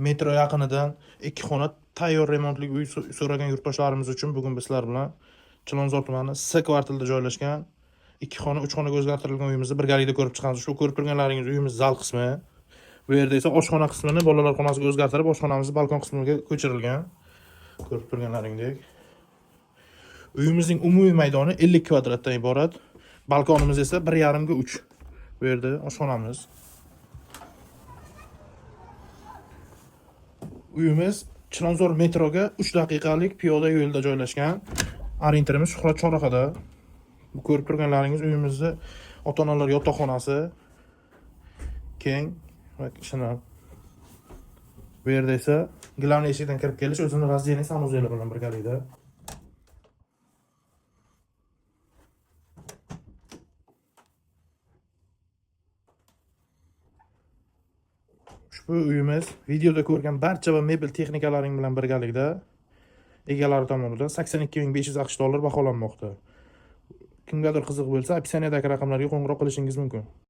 metro yaqinidan 2 xona tayyor remontli uy so'ragan yurtdoshlarimiz uchun bugun bizlar bilan Chilonzor tumani S kvartalida joylashgan 2 xona 3 xonaga o'zgartirilgan uyimizni birgalikda ko'rib chiqamiz. Shu ko'rib turganlaringiz uyimiz zal qismi. Bu yerda esa oshxona qismini bolalar xonasiga o'zgartirib, oshxonamizni balkon qismiga ko'chirilgan. Ko'rib turganlaringdek. Uyimizning umumiy maydoni 50 kvadratdan iborat. Balkonimiz esa 1,5 ga 3. Bu yerda oshxonamiz. Uyimiz Chilonzor metroga 3 daqiqalik piyoda yo'lda joylashgan. Orientirimiz Shuhrat chorrahada. Bu ko'rib turganlaringiz uyimizda ota-onalar yotoqxonasi keng va shinam. Bu yerda esa glavniy eshikdan kirib kelish o'zini razdeniy sanuzel bilan birgalikda. Ushbu uyimiz videoda ko'rgan barcha va mebel texnikalaring bilan birgalikda egalari tomonidan 82.500 AQSh dollar baholanmoqda. Kimgadir qiziq bo'lsa, opsiyadagi raqamlarga qo'ng'iroq qilishingiz mumkin.